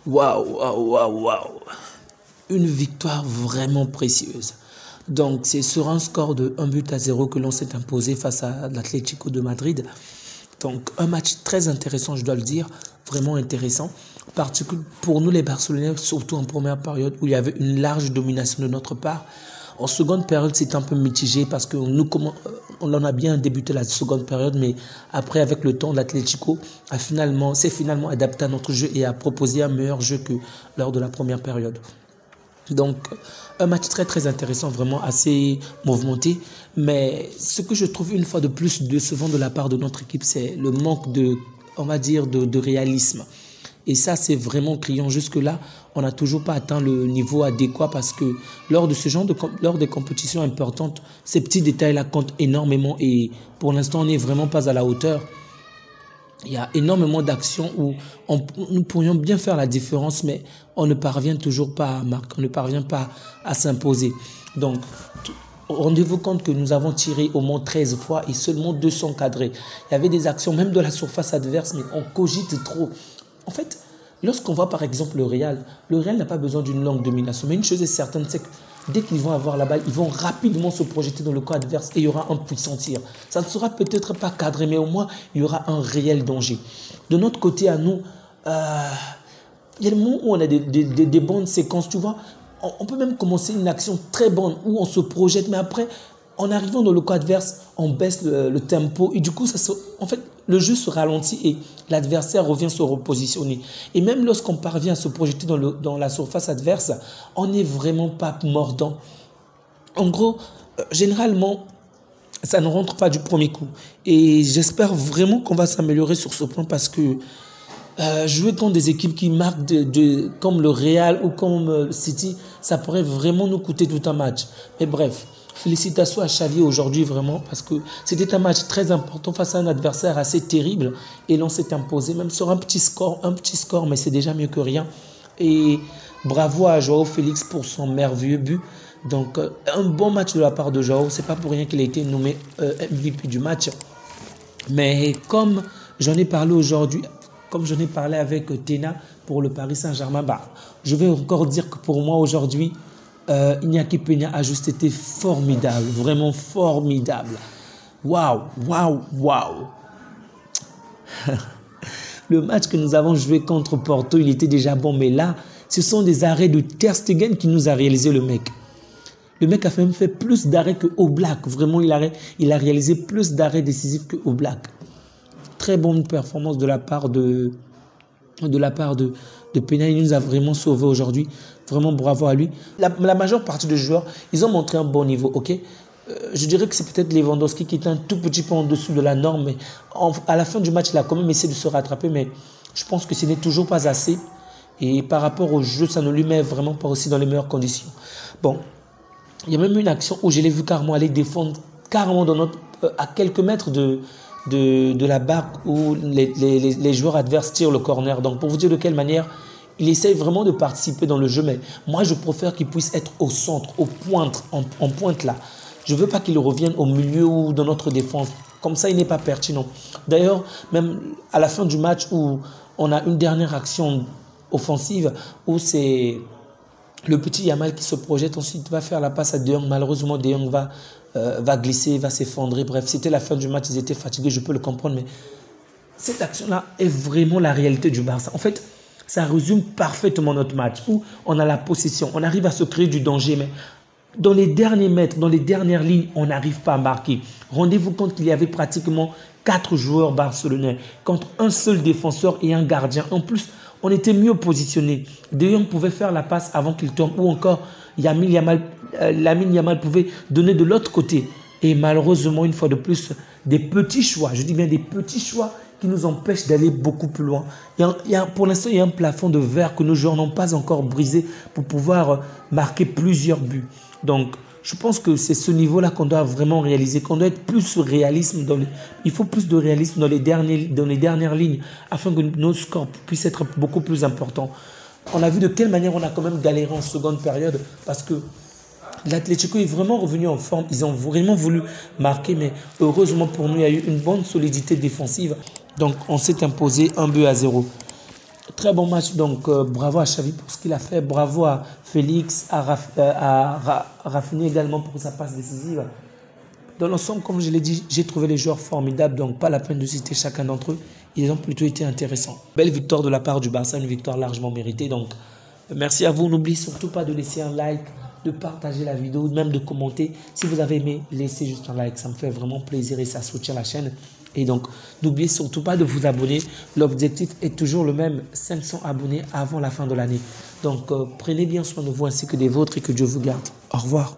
Waouh, waouh, waouh, waouh. Une victoire vraiment précieuse. Donc, c'est sur un score de 1-0 que l'on s'est imposé face à l'Atlético de Madrid. Donc, un match très intéressant, je dois le dire. Vraiment intéressant. Pour nous, les Barcelonais, surtout en première période où il y avait une large domination de notre part. En seconde période, c'était un peu mitigé parce que on en a bien débuté la seconde période, mais après, avec le temps, l'Atlético s'est finalement adapté à notre jeu et a proposé un meilleur jeu que lors de la première période. Donc, un match très très intéressant, vraiment assez mouvementé. Mais ce que je trouve une fois de plus décevant de la part de notre équipe, c'est le manque de réalisme. Et ça, c'est vraiment criant. Jusque-là, on n'a toujours pas atteint le niveau adéquat parce que lors des compétitions importantes, ces petits détails-là comptent énormément et pour l'instant, on n'est vraiment pas à la hauteur. Il y a énormément d'actions où nous pourrions bien faire la différence, mais on ne parvient toujours pas à marquer, on ne parvient pas à s'imposer. Donc, rendez-vous compte que nous avons tiré au moins 13 fois et seulement 2 sont cadrés. Il y avait des actions, même de la surface adverse, mais on cogite trop. En fait, lorsqu'on voit par exemple le Real n'a pas besoin d'une longue domination. Mais une chose est certaine, c'est que dès qu'ils vont avoir la balle, ils vont rapidement se projeter dans le camp adverse et il y aura un puissant tir. Ça ne sera peut-être pas cadré, mais au moins, il y aura un réel danger. De notre côté, à nous, il y a des moments où on a des bonnes séquences, tu vois. On peut même commencer une action très bonne où on se projette, mais après, en arrivant dans le camp adverse, on baisse le tempo et du coup, en fait, le jeu se ralentit et l'adversaire revient se repositionner. Et même lorsqu'on parvient à se projeter dans la surface adverse, on n'est vraiment pas mordant. En gros, généralement, ça ne rentre pas du premier coup. Et j'espère vraiment qu'on va s'améliorer sur ce point parce que jouer contre des équipes qui marquent comme le Real ou comme City, ça pourrait vraiment nous coûter tout un match. Mais bref, félicitations à Xavi aujourd'hui vraiment parce que c'était un match très important face à un adversaire assez terrible et l'on s'est imposé même sur un petit score, mais c'est déjà mieux que rien. Et bravo à Joao Félix pour son merveilleux but. Donc un bon match de la part de Joao, c'est pas pour rien qu'il a été nommé MVP du match. Mais comme j'en ai parlé aujourd'hui, comme j'en ai parlé avec Tena pour le Paris Saint-Germain, je vais encore dire que pour moi aujourd'hui, Iñaki Peña a juste été formidable, vraiment formidable. Waouh, waouh, waouh. Le match que nous avons joué contre Porto, il était déjà bon, mais là, ce sont des arrêts de Ter Stegen qui nous a réalisé le mec. Le mec a même fait plus d'arrêts que Oblak. Vraiment, il a réalisé plus d'arrêts décisifs que Oblak. Très bonne performance de la part de Peña. Il nous a vraiment sauvé aujourd'hui. Vraiment bravo à lui. La majeure partie des joueurs, ils ont montré un bon niveau, ok. Je dirais que c'est peut-être Lewandowski qui est un tout petit peu en dessous de la norme, mais à la fin du match, il a quand même essayé de se rattraper, mais je pense que ce n'est toujours pas assez. Et par rapport au jeu, ça ne lui met vraiment pas aussi dans les meilleures conditions. Bon, il y a même une action où je l'ai vu carrément aller défendre carrément à quelques mètres de la barre où les joueurs adverses tirent le corner. Donc, pour vous dire de quelle manière il essaye vraiment de participer dans le jeu, mais moi, je préfère qu'il puisse être au centre, en pointe là. Je ne veux pas qu'il revienne au milieu ou dans notre défense. Comme ça, il n'est pas pertinent. D'ailleurs, même à la fin du match où on a une dernière action offensive, où c'est le petit Yamal qui se projette, ensuite va faire la passe à De Jong. Malheureusement, De Jong va glisser, va s'effondrer. Bref, c'était la fin du match, ils étaient fatigués, je peux le comprendre, mais cette action-là est vraiment la réalité du Barça. En fait, ça résume parfaitement notre match où on a la possession, on arrive à se créer du danger, mais dans les derniers mètres, dans les dernières lignes, on n'arrive pas à marquer. Rendez-vous compte qu'il y avait pratiquement 4 joueurs barcelonais contre un seul défenseur et un gardien. En plus, on était mieux positionnés. De Jong pouvait faire la passe avant qu'il tombe ou encore Lamine Yamal pouvait donner de l'autre côté. Et malheureusement, une fois de plus, des petits choix, je dis bien des petits choix qui nous empêchent d'aller beaucoup plus loin. Pour l'instant, il y a un plafond de verre que nos joueurs n'ont pas encore brisé pour pouvoir marquer plusieurs buts. Donc, je pense que c'est ce niveau-là qu'on doit vraiment réaliser, qu'on doit être plus réaliste. Il faut plus de réalisme dans les dernières lignes afin que nos scores puissent être beaucoup plus importants. On a vu de quelle manière on a quand même galéré en seconde période parce que l'Atlético est vraiment revenu en forme. Ils ont vraiment voulu marquer, mais heureusement pour nous, il y a eu une bonne solidité défensive. Donc, on s'est imposé 1-0. Très bon match, donc bravo à Xavi pour ce qu'il a fait, bravo à Félix, à Rafinha également pour sa passe décisive. Dans l'ensemble, comme je l'ai dit, j'ai trouvé les joueurs formidables, donc pas la peine de citer chacun d'entre eux. Ils ont plutôt été intéressants. Belle victoire de la part du Barça, une victoire largement méritée. Donc, merci à vous. N'oubliez surtout pas de laisser un like, de partager la vidéo, même de commenter. Si vous avez aimé, laissez juste un like. Ça me fait vraiment plaisir et ça soutient la chaîne. Et donc, n'oubliez surtout pas de vous abonner. L'objectif est toujours le même, 500 abonnés avant la fin de l'année. Donc, prenez bien soin de vous ainsi que des vôtres et que Dieu vous garde. Au revoir.